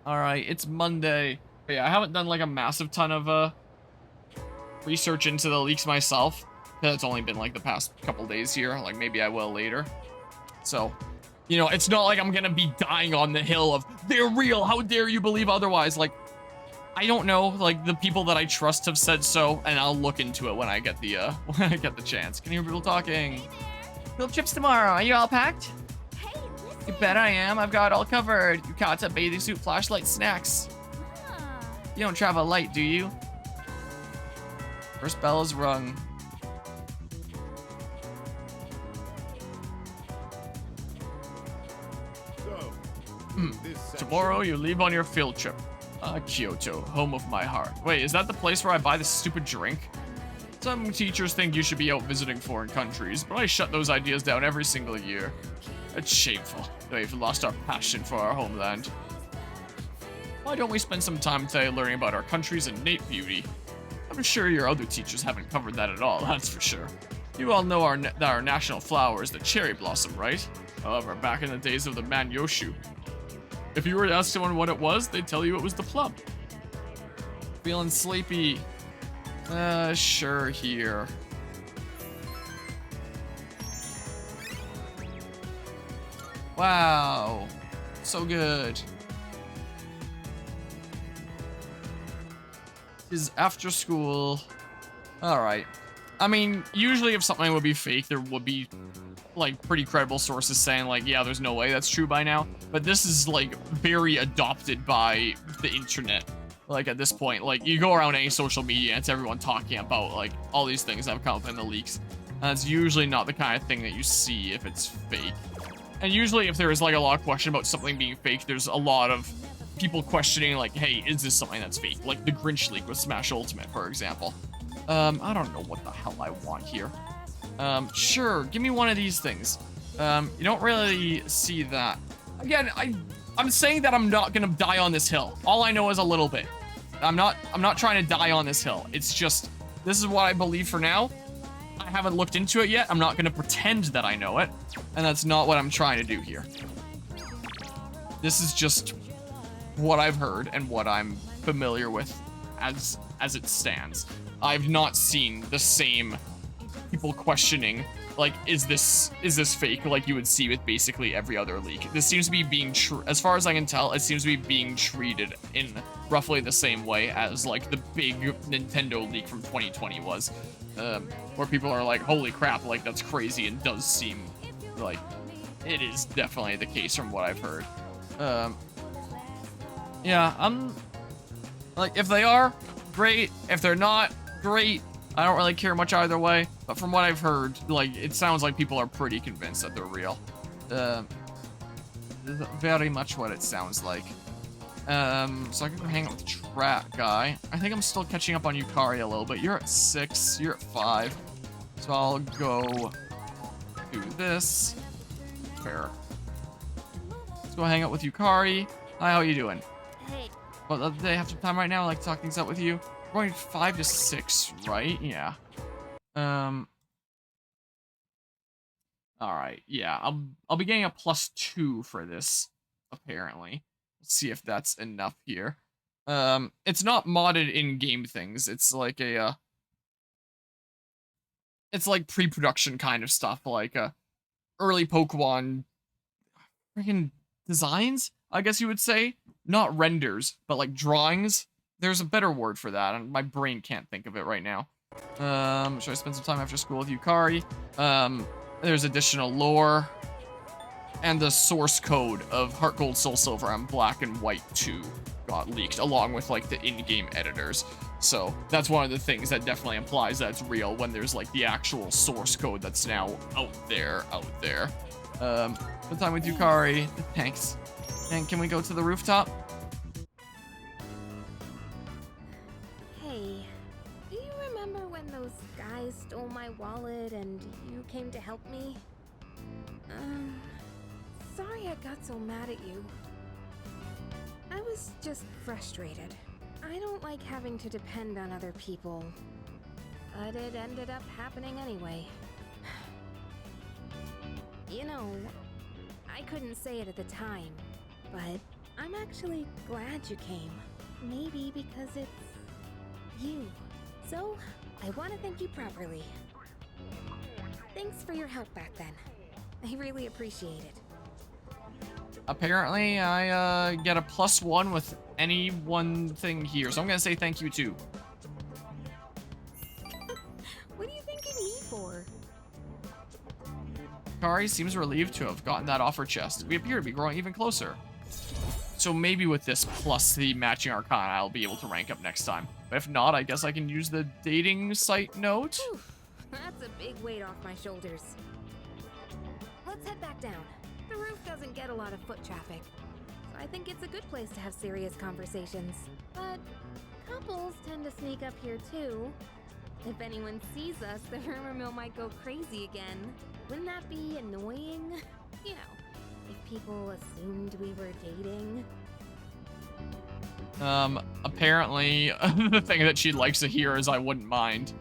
Alright, it's Monday. Yeah, I haven't done like a massive ton of research into the leaks myself. It's only been like the past couple days here. Like maybe I will later. So, you know, it's not like I'm gonna be dying on the hill of they're real. How dare you believe otherwise? Like, I don't know. Like the people that I trust have said so, and I'll look into it when I get the when I get the chance. Can you hear people talking? Hey there. Field trips tomorrow. Are you all packed? Hey, listen. You bet I am. I've got it all covered. Yukata, bathing suit, flashlight, snacks. Ah. You don't travel light, do you? First bell is rung. So, Tomorrow you leave on your field trip. Kyoto, home of my heart. Wait, is that the place where I buy this stupid drink? Some teachers think you should be out visiting foreign countries, but I shut those ideas down every single year. It's shameful that we've lost our passion for our homeland. Why don't we spend some time today learning about our country's innate beauty? I'm sure your other teachers haven't covered that at all, that's for sure. You all know that our national flower is the cherry blossom, right? However, back in the days of the Manyoshu, if you were to ask someone what it was, they'd tell you it was the plum. Feeling sleepy? Sure here. Wow, so good. Is after school. Alright. I mean, usually if something would be fake, there would be, like, pretty credible sources saying, like, yeah, there's no way that's true by now. But this is, like, very adopted by the internet. Like, at this point, like, you go around any social media and it's everyone talking about, like, all these things that have come up in the leaks. And it's usually not the kind of thing that you see if it's fake. And usually if there is, like, a lot of question about something being fake, there's a lot of people questioning, like, hey, is this something that's fake? Like the Grinch leak with Smash Ultimate, for example. I don't know what the hell I want here. Sure, give me one of these things. You don't really see that. Again, I'm saying that I'm not gonna die on this hill. All I know is a little bit. I'm not trying to die on this hill. It's just, this is what I believe for now. I haven't looked into it yet. I'm not gonna pretend that I know it. And that's not what I'm trying to do here. This is just what I've heard and what I'm familiar with as it stands. I've not seen the same people questioning, like, is this fake, like you would see with basically every other leak. This seems to be being as far as I can tell, it seems to be being treated in roughly the same way as, like, the big Nintendo leak from 2020 was, where people are like, holy crap, like, that's crazy, and does seem like it is definitely the case from what I've heard. Yeah, I'm, like, if they are, great. If they're not, great. I don't really care much either way. But from what I've heard, like, it sounds like people are pretty convinced that they're real. Very much what it sounds like. So I can go hang out with Track Guy. I think I'm still catching up on Yukari a little bit. You're at 6, you're at 5. So I'll go do this. Fair. Let's go hang out with Yukari. Hi, how you doing? Hey. Well, do they have some time right now? Like, talk things out with you? We're going 5 to 6, right? Yeah. Alright, yeah. I'll be getting a +2 for this, apparently. Let's see if that's enough here. It's not modded in-game things. It's like a, it's like pre-production kind of stuff, like, early Pokemon freaking designs, I guess you would say. Not renders, but like drawings. There's a better word for that, and my brain can't think of it right now. Should I spend some time after school with Yukari? There's additional lore. And the source code of Heart Gold, Soul Silver, and Black and White 2 got leaked, along with, like, the in-game editors. So, that's one of the things that definitely implies that it's real when there's, like, the actual source code that's now out there. Spend time with Yukari. Thanks. And can we go to the rooftop? Hey, do you remember when those guys stole my wallet and you came to help me? Sorry I got so mad at you. I was just frustrated. I don't like having to depend on other people. But it ended up happening anyway. You know, I couldn't say it at the time, but I'm actually glad you came. Maybe because it's you. So, I want to thank you properly. Thanks for your help back then. I really appreciate it. Apparently, I get a +1 with any one thing here, so I'm gonna say thank you too. What are you thanking me for? Kari seems relieved to have gotten that offer chest. We appear to be growing even closer. So maybe with this plus the matching arcana, I'll be able to rank up next time. But if not, I guess I can use the dating site note. Oof, that's a big weight off my shoulders. Let's head back down. The roof doesn't get a lot of foot traffic, so I think it's a good place to have serious conversations. But couples tend to sneak up here too. If anyone sees us, the rumor mill might go crazy again. Wouldn't that be annoying? You know, if people assumed we were dating. Apparently, the thing that she likes to hear is I wouldn't mind.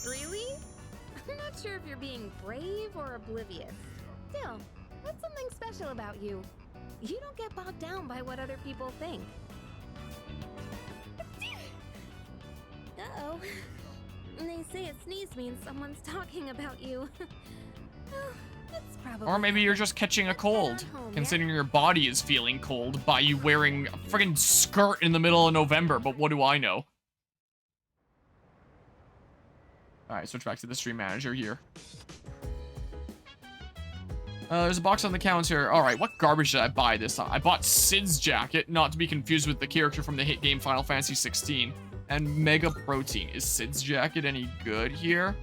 Really? I'm not sure if you're being brave or oblivious. Still, that's something special about you. You don't get bogged down by what other people think. Uh-oh. They say a sneeze means someone's talking about you. Well, it's probably... Or maybe you're just catching a cold, considering your body is feeling cold by you wearing a friggin' skirt in the middle of November, but what do I know? Alright, switch back to the stream manager here. There's a box on the counter. Alright, what garbage did I buy this time? I bought Sid's jacket, not to be confused with the character from the hit game Final Fantasy 16. And Mega Protein. Is Sid's jacket any good here?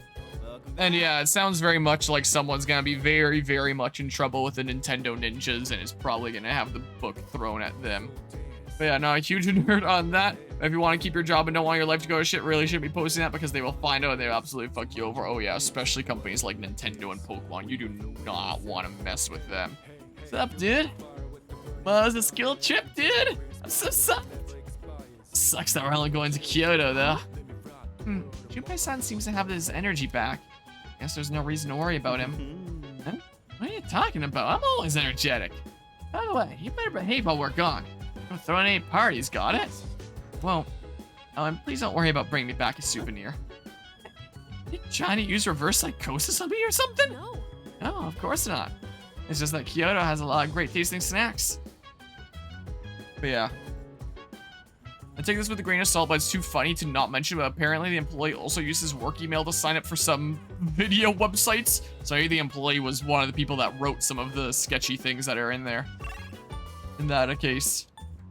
And yeah, it sounds very much like someone's gonna be very, very much in trouble with the Nintendo ninjas and is probably gonna have the book thrown at them. But yeah, not a huge nerd on that. If you want to keep your job and don't want your life to go to shit, really shouldn't be posting that because they will find out and they'll absolutely fuck you over. Oh yeah, especially companies like Nintendo and Pokemon. You do not want to mess with them. What's up, dude? Was a skill chip, dude? I'm so sucked. Sucks that we're only going to Kyoto, though. Junpei-san seems to have his energy back. Guess there's no reason to worry about him. Huh? What are you talking about? I'm always energetic. By the way, you better behave while we're gone. Don't throw any parties, got it? Well, and please don't worry about bringing me back a souvenir. Are you trying to use reverse psychosis on me or something? No. No, of course not. It's just that Kyoto has a lot of great tasting snacks. But yeah. I take this with a grain of salt, but it's too funny to not mention, but apparently the employee also uses work email to sign up for some video websites. So maybe the employee was one of the people that wrote some of the sketchy things that are in there. In that case.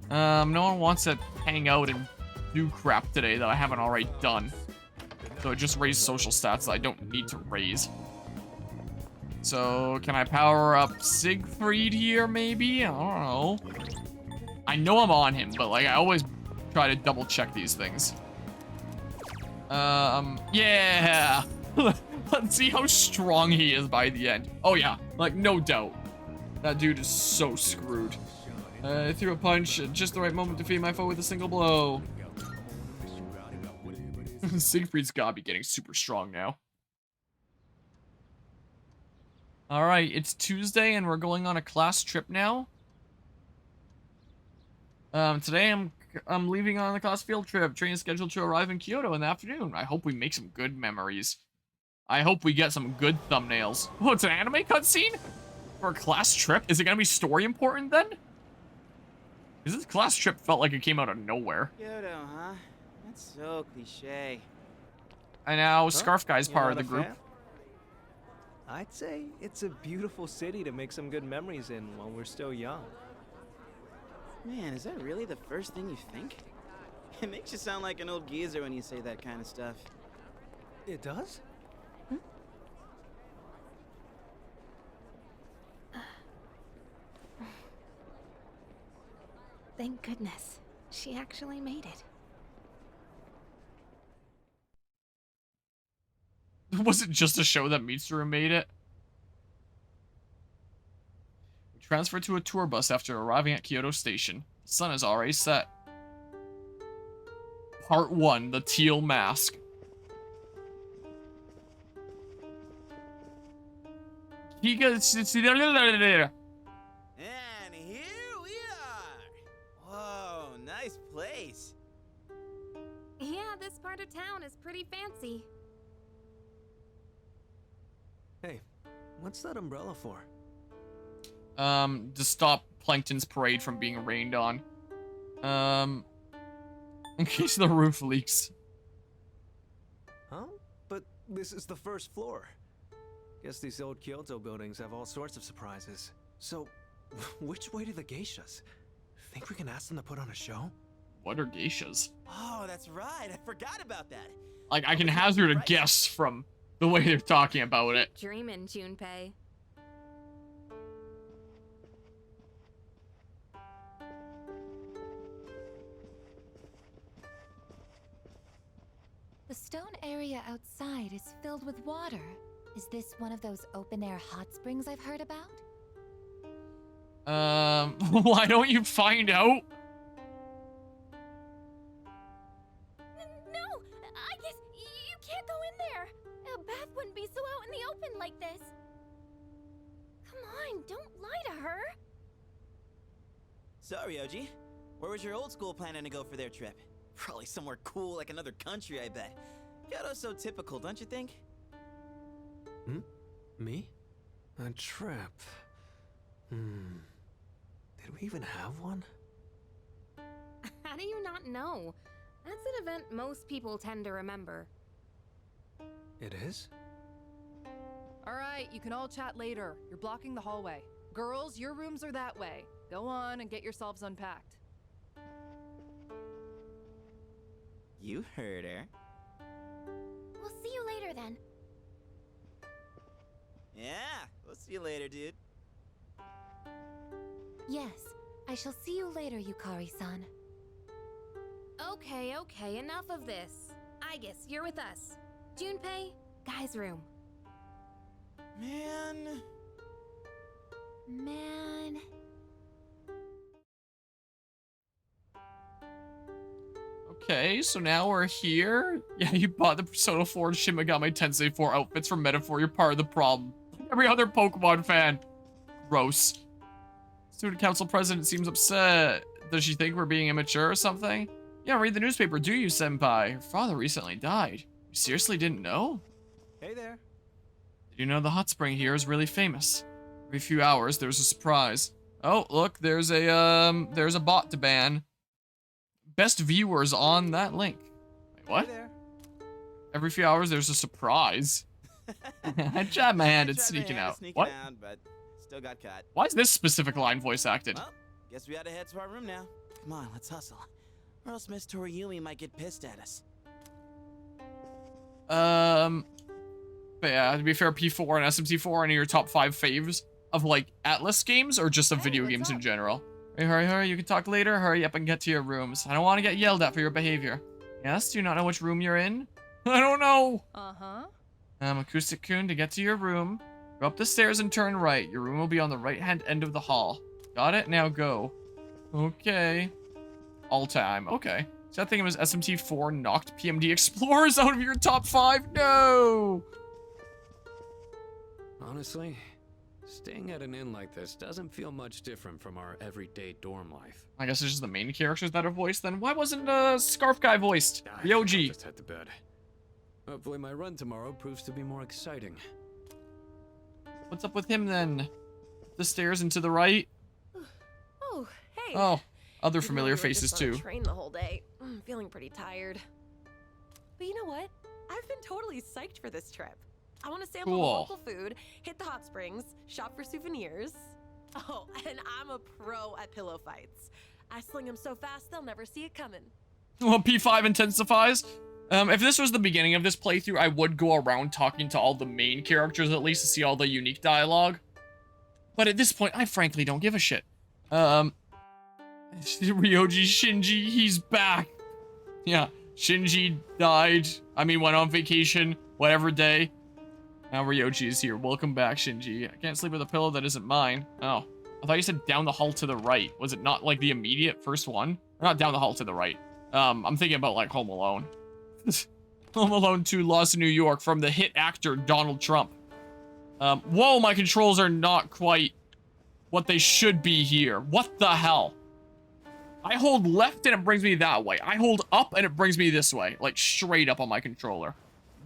No one wants to hang out and do crap today that I haven't already done. So it just raised social stats that I don't need to raise. So can I power up Siegfried here maybe? I don't know. I know I'm on him, but like I always try to double check these things. Yeah. Let's see how strong he is by the end. Oh yeah, like no doubt. That dude is so screwed. I threw a punch at just the right moment to feed my foe with a single blow. Siegfried's gotta be getting super strong now. Alright, it's Tuesday and we're going on a class trip now. Today I'm leaving on the class field trip. Train is scheduled to arrive in Kyoto in the afternoon. I hope we make some good memories. I hope we get some good thumbnails. Oh, it's an anime cutscene? For a class trip? Is it gonna be story important then? Because this class trip felt like it came out of nowhere. Kyoto, huh? That's so cliche. I know, Scarf Guy's part of the group. I'd say it's a beautiful city to make some good memories in while we're still young. Man, is that really the first thing you think? It makes you sound like an old geezer when you say that kind of stuff. It does? Thank goodness. She actually made it. Was it just a show that Mitsuru made it? We transferred to a tour bus after arriving at Kyoto Station. The sun is already set. Part 1, the teal mask. And here nice place. Yeah, this part of town is pretty fancy. Hey, what's that umbrella for? To stop Plankton's parade from being rained on. In case the roof leaks. Huh? But this is the first floor. Guess these old Kyoto buildings have all sorts of surprises. So, which way do the geishas? Think we can ask them to put on a show? What are geishas? Oh, that's right. I forgot about that. Like, I can hazard a guess from the way they're talking about it. Dreamin', Junpei. The stone area outside is filled with water. Is this one of those open-air hot springs I've heard about? Why don't you find out? No! I guess you can't go in there! A bath wouldn't be so out in the open like this. Come on, don't lie to her! So, Ryoji, where was your old school planning to go for their trip? Probably somewhere cool like another country, I bet. Kyoto's so typical, don't you think? Me? A trip? Did we even have one? How do you not know? That's an event most people tend to remember. It is? Alright, you can all chat later. You're blocking the hallway. Girls, your rooms are that way. Go on and get yourselves unpacked. You heard her. We'll see you later then. Yeah, we'll see you later, dude. Yes, I shall see you later, Yukari-san. Okay, enough of this. I guess you're with us. Junpei, guy's room. Man. Okay, so now we're here. Yeah, you bought the Persona 4 and Shin Megami Tensei 4 outfits from Metaphor. You're part of the problem. Every other Pokemon fan. Gross. Student council president seems upset. Does she think we're being immature or something? Yeah, read the newspaper, do you, senpai? Her father recently died. You seriously didn't know? Hey there. Did you know the hot spring here is really famous? Every few hours, there's a surprise. Oh, look, there's a bot to ban. Best viewers on that link. Wait, what? Hey there. Every few hours, there's a surprise. I tried my hand at sneaking out. What? But still got caught. Why is this specific line voice acted? Well, guess we gotta head to our room now. Come on, let's hustle. Or else Miss Toriumi might get pissed at us. But yeah, to be fair, P4 and SMT4 are your top 5 faves of like Atlus games or just of video games in general. Hurry, you can talk later. Hurry up and get to your rooms. I don't want to get yelled at for your behavior. Yes, do you not know which room you're in? I don't know. Acoustic-kun, to get to your room, go up the stairs and turn right. Your room will be on the right-hand end of the hall. Got it? Now go. Okay. All time. Okay. So I think it was SMT4 knocked PMD Explorers out of your top 5. No! Honestly, staying at an inn like this doesn't feel much different from our everyday dorm life. I guess it's just the main characters that are voiced then. Why wasn't Scarf Guy voiced? I think I'll Ryoji. just head to bed. Hopefully my run tomorrow proves to be more exciting. What's up with him then? The stairs and to the right? Oh, hey. Oh, other Even though familiar we were faces just on a too. Train the whole day. I'm feeling pretty tired. But you know what? I've been totally psyched for this trip. I want to sample Cool. local food, hit the hot springs, shop for souvenirs. Oh, and I'm a pro at pillow fights. I sling them so fast they'll never see it coming. Well, P5 intensifies. If this was the beginning of this playthrough, I would go around talking to all the main characters at least to see all the unique dialogue. But at this point, I frankly don't give a shit. Ryoji Shinji, he's back. Yeah, Shinji died. I mean, went on vacation, whatever day. Now Ryoji is here. Welcome back, Shinji. I can't sleep with a pillow that isn't mine. Oh, I thought you said down the hall to the right. Was it not like the immediate first one? Or not down the hall to the right. I'm thinking about like Home Alone. Home Alone 2 Lost in New York from the hit actor Donald Trump. Whoa, my controls are not quite what they should be here. What the hell? I hold left and it brings me that way. I hold up and it brings me this way. Like, straight up on my controller.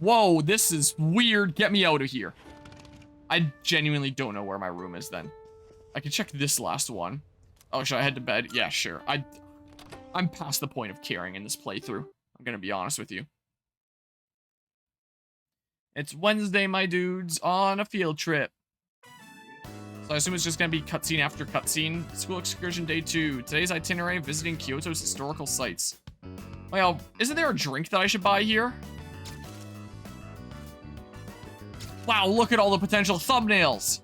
Whoa, this is weird. Get me out of here. I genuinely don't know where my room is then. I can check this last one. Oh, should I head to bed? Yeah, sure. I'm past the point of caring in this playthrough. I'm gonna be honest with you. It's Wednesday, my dudes, on a field trip. So I assume it's just gonna be cutscene after cutscene. School excursion day 2. Today's itinerary, visiting Kyoto's historical sites. Well, isn't there a drink that I should buy here? Wow, look at all the potential thumbnails!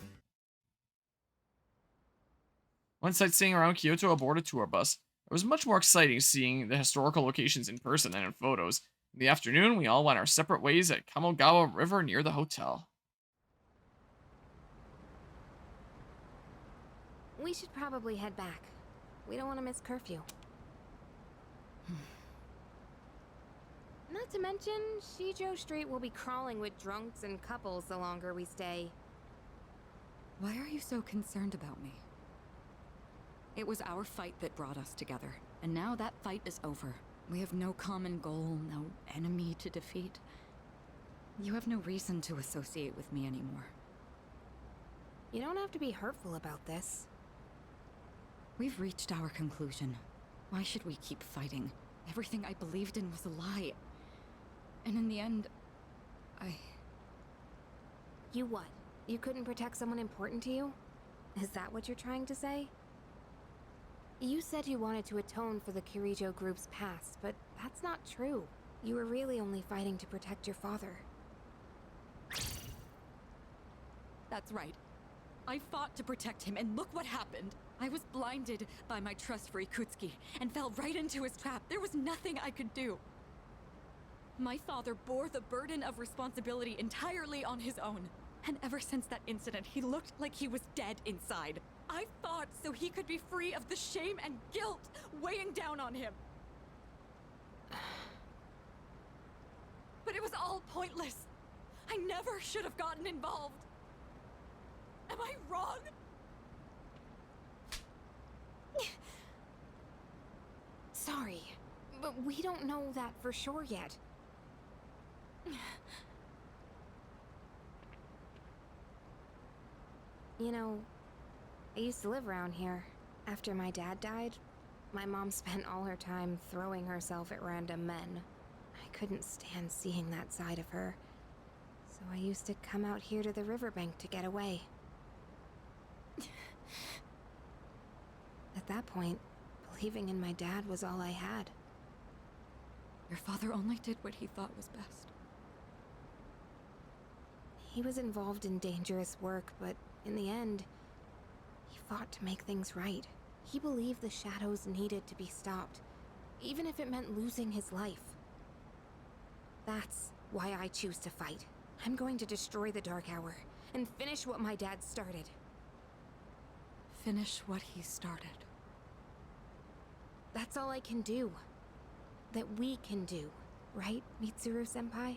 When sightseeing around Kyoto aboard a tour bus, it was much more exciting seeing the historical locations in person than in photos. In the afternoon, we all went our separate ways at Kamogawa River near the hotel. We should probably head back. We don't want to miss curfew. Not to mention, Shijo Street will be crawling with drunks and couples the longer we stay. Why are you so concerned about me? It was our fight that brought us together, and now that fight is over. We have no common goal, no enemy to defeat. You have no reason to associate with me anymore. You don't have to be hurtful about this. We've reached our conclusion. Why should we keep fighting? Everything I believed in was a lie. And in the end, You what? You couldn't protect someone important to you? Is that what you're trying to say? You said you wanted to atone for the Kirijo group's past, but that's not true. You were really only fighting to protect your father. That's right. I fought to protect him, and look what happened. I was blinded by my trust for Ikutsuki, and fell right into his trap. There was nothing I could do. My father bore the burden of responsibility entirely on his own. And ever since that incident, he looked like he was dead inside. I fought so he could be free of the shame and guilt weighing down on him. But it was all pointless. I never should have gotten involved. Am I wrong? Sorry, but we don't know that for sure yet. You know, I used to live around here. After my dad died, my mom spent all her time throwing herself at random men. I couldn't stand seeing that side of her, so I used to come out here to the riverbank to get away. At that point, believing in my dad was all I had. Your father only did what he thought was best. He was involved in dangerous work, but in the end, he fought to make things right. He believed the shadows needed to be stopped, even if it meant losing his life. That's why I choose to fight. I'm going to destroy the Dark Hour and finish what my dad started. Finish what he started. That's all I can do. That we can do, right, Mitsuru-senpai?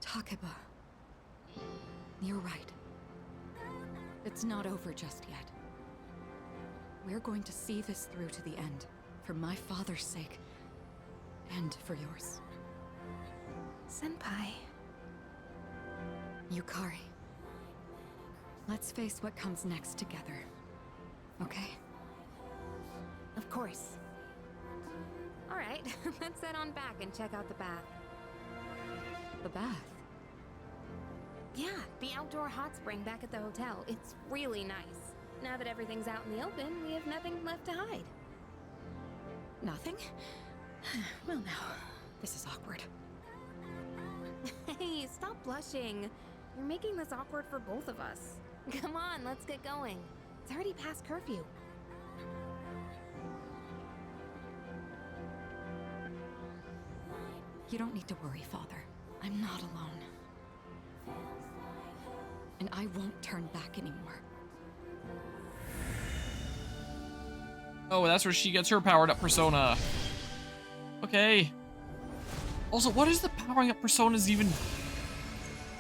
Takeba. You're right. It's not over just yet. We're going to see this through to the end, for my father's sake, and for yours. Senpai. Yukari. Let's face what comes next together. Okay? Of course. Alright, let's head on back and check out the bath. The bath? Yeah, the outdoor hot spring back at the hotel. It's really nice. Now that everything's out in the open, we have nothing left to hide. Nothing? Well now, this is awkward. Hey, stop blushing. You're making this awkward for both of us. Come on, let's get going. It's already past curfew. You don't need to worry, Father. I'm not alone. And I won't turn back anymore. Oh, that's where she gets her powered up persona. Okay. Also, what is the powering up personas even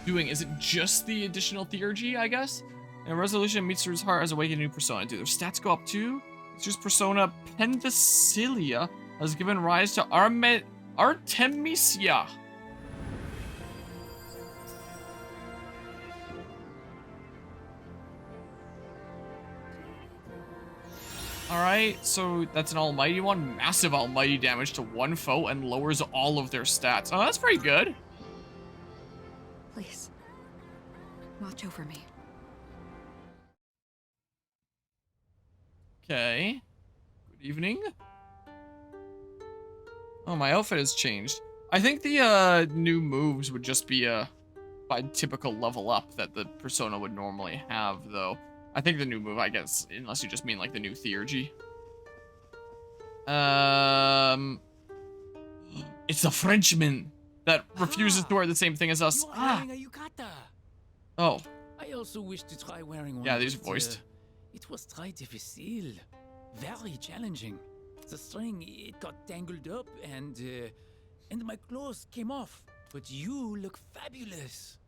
doing? Is it just the additional theurgy, I guess? And resolution Mitsuru's heart has awakened a new persona. Do their stats go up too? It's just persona Penthesilea has given rise to Artemisia. Alright, so that's an almighty one. Massive almighty damage to one foe and lowers all of their stats. Oh, that's pretty good. Please, watch over me. Okay. Good evening. Oh, my outfit has changed. I think the new moves would just be by typical level up that the persona would normally have, though. I think the new move, I guess, unless you just mean like the new theurgy. It's a Frenchman that refuses to wear the same thing as us. You are wearing a yukata. Oh. I also wish to try wearing one. Yeah, these but, voiced. It was très difficile. Very challenging. The string, it got tangled up and my clothes came off. But you look fabulous.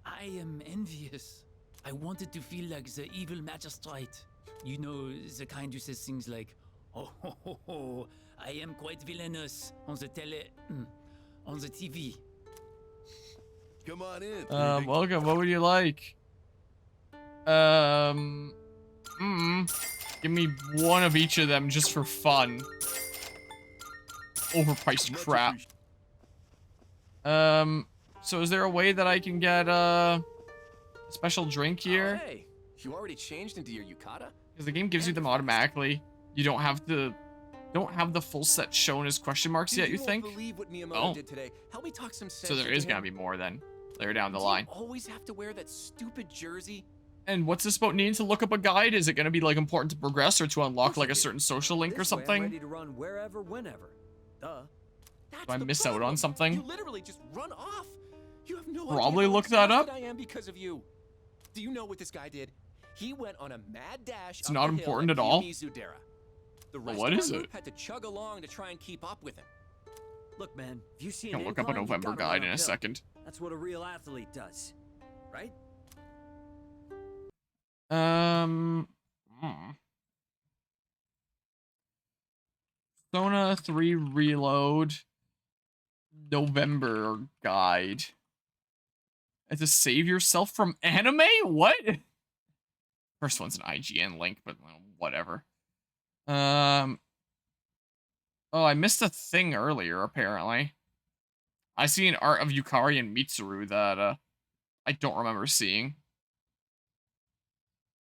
I am envious. I wanted to feel like the evil magistrate. You know, the kind who says things like, oh, ho, ho, ho, I am quite villainous on the on the TV. Come on in. Welcome. What would you like? Give me one of each of them just for fun. Overpriced crap. So is there a way that I can get a special drink here? Oh, hey, you already changed into your yukata? Because the game gives you them automatically. You don't have the full set shown as question marks yet, you think? Believe what Miyamoto Oh. did today. Help me talk some sense So there into is gonna him. be more then. Later down the Do line. you always have to wear that stupid jersey? And what's this about needing to look up a guide? Is it gonna be like important to progress or to unlock like a certain social link or This way, I'm something? ready to run wherever, whenever. Duh. That's Do I the miss out on problem. something? You literally just run off. You have no Probably idea how look that up. exhausted I am because of you. Do you know what this guy did? He went on a mad dash. It's up not the hill important at at all. Kiyomizu-dera. The Well, rest what of is our it? group had to chug along to try and keep up with him. Look, man, if you see Gonna an look up a incline, you November gotta run guide in a uphill. second. That's what a real athlete does, right? Persona 3 Reload November guide. And to save yourself from anime? What? First one's an IGN link, but well, whatever. Oh, I missed a thing earlier, apparently. I see an art of Yukari and Mitsuru that I don't remember seeing.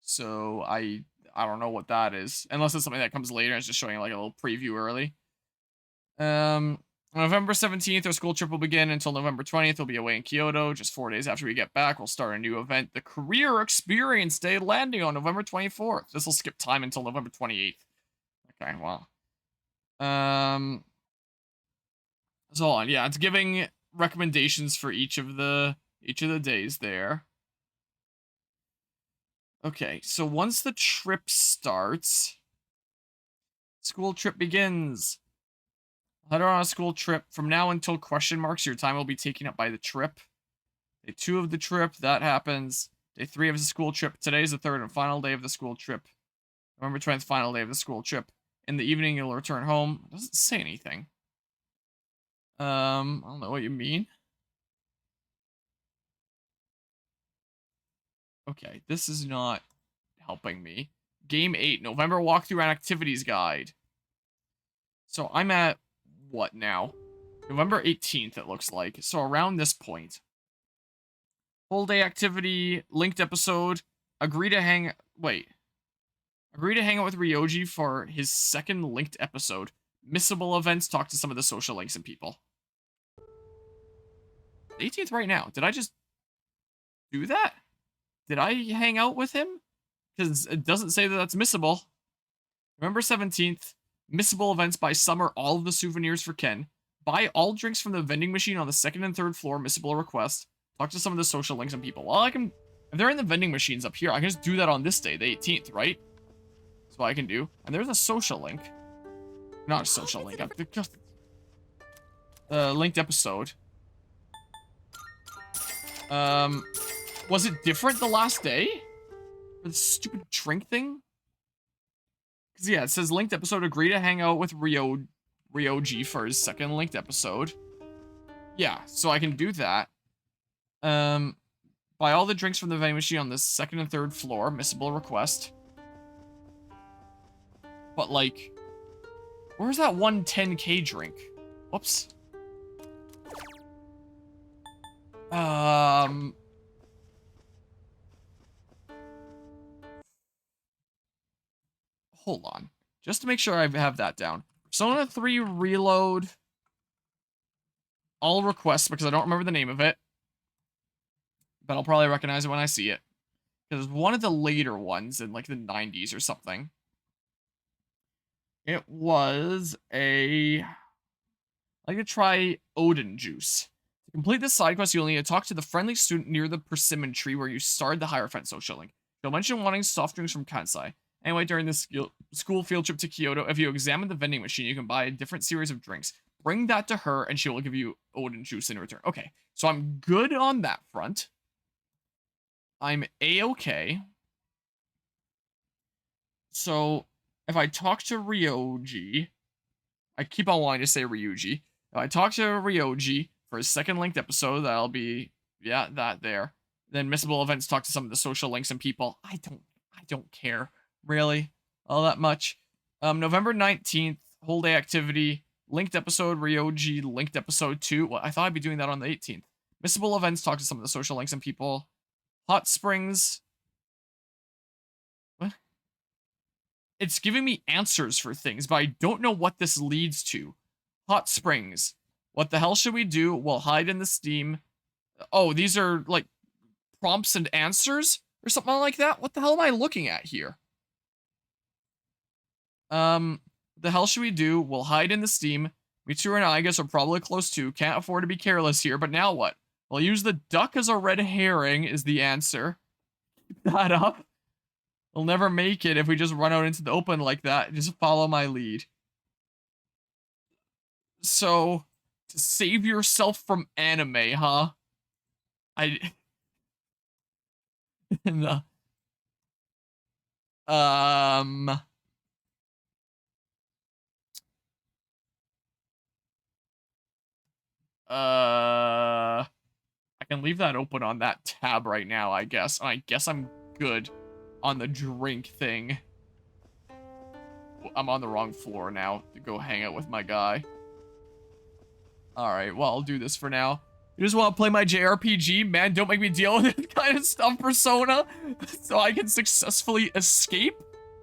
So I don't know what that is. Unless it's something that comes later and it's just showing like a little preview early. On November 17th, our school trip will begin until November 20th. We'll be away in Kyoto. Just 4 days after we get back, we'll start a new event, the Career Experience Day, landing on November 24th. This will skip time until November 28th. Okay, well. So on, yeah, it's giving recommendations for each of the days there. Okay, so once the trip starts, school trip begins. Head on a school trip. From now until question marks, your time will be taken up by the trip. Day 2 of the trip, that happens. Day 3 of the school trip. Today is the 3rd and final day of the school trip. November 20th, final day of the school trip. In the evening, you'll return home. It doesn't say anything. I don't know what you mean. Okay, this is not helping me. Game 8, November walkthrough and activities guide. So I'm at what now? November 18th, it looks like. So around this point. Full day activity, linked episode. Agree to hang out with Ryoji for his second linked episode. Missable events, talk to some of the social links and people. 18th right now. Did I just do that? Did I hang out with him? Because it doesn't say that that's missable. November 17th. Missable events: buy Summer all of the souvenirs for Ken. Buy all drinks from the vending machine on the 2nd and 3rd floor. Missable request. Talk to some of the social links and people. Well, I can... If they're in the vending machines up here, I can just do that on this day, the 18th, right? That's what I can do. And there's a social link. Not a social link. Linked episode. Was it different the last day? For the stupid drink thing? Because, yeah, it says linked episode. Agree to hang out with Ryoji for his second linked episode. Yeah, so I can do that. Buy all the drinks from the vending machine on the second and third floor. Missable request. But, like, where's that 110K drink? Whoops. Hold on. Just to make sure I have that down. Persona 3 Reload. All requests, because I don't remember the name of it. But I'll probably recognize it when I see it. Because it's one of the later ones in, like, the 90s or something. It was a... I'd like to try Odin Juice. To complete this side quest, you'll need to talk to the friendly student near the persimmon tree where you started the Hierophant social link. You'll mention wanting soft drinks from Kansai. Anyway, during the school field trip to Kyoto, if you examine the vending machine, you can buy a different series of drinks. Bring that to her, and she will give you Odin Juice in return. Okay, so I'm good on that front. I'm A-okay. So, if I talk to Ryoji... I keep on wanting to say Ryuji. If I talk to Ryoji for his second linked episode, that'll be... Yeah, that there. Then missable events, talk to some of the social links and people. I don't care. Really? All that much? November 19th, whole day activity, linked episode, Ryoji, linked episode 2. Well, I thought I'd be doing that on the 18th. Missable events, talk to some of the social links and people. Hot Springs. What? It's giving me answers for things, but I don't know what this leads to. Hot Springs. What the hell should we do? We'll hide in the steam. Oh, these are, like, prompts and answers? Or something like that? What the hell am I looking at here? The hell should we do? We'll hide in the steam. Mitsuru and I guess are probably close to. Can't afford to be careless here, but now what? We'll use the duck as a red herring is the answer. Keep that up. We'll never make it if we just run out into the open like that. Just follow my lead. So, to save yourself from anime, huh? No. I can leave that open on that tab right now, I guess. I guess I'm good on the drink thing. I'm on the wrong floor now to go hang out with my guy. Alright, well, I'll do this for now. You just want to play my JRPG? Man, don't make me deal with this kind of stuff, Persona, so I can successfully escape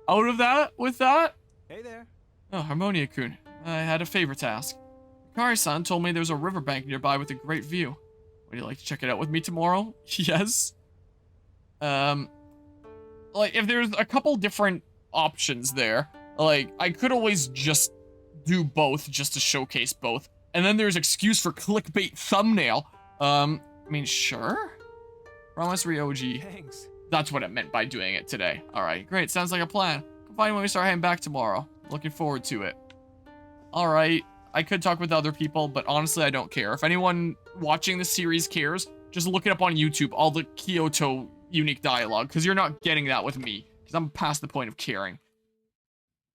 out of that with that. Hey there. Oh, Harmonia-kun. I had a favor to ask. Kari-san told me there's a riverbank nearby with a great view. Would you like to check it out with me tomorrow? Yes. Like, if there's a couple different options there, like, I could always just do both just to showcase both. And then there's excuse for clickbait thumbnail. I mean, sure. Promise Ryoji. Thanks. That's what it meant by doing it today. Alright, great. Sounds like a plan. Come find me when we start heading back tomorrow. Looking forward to it. Alright. I could talk with other people, but honestly, I don't care. If anyone watching the series cares, just look it up on YouTube, all the Kyoto unique dialogue, because you're not getting that with me, because I'm past the point of caring.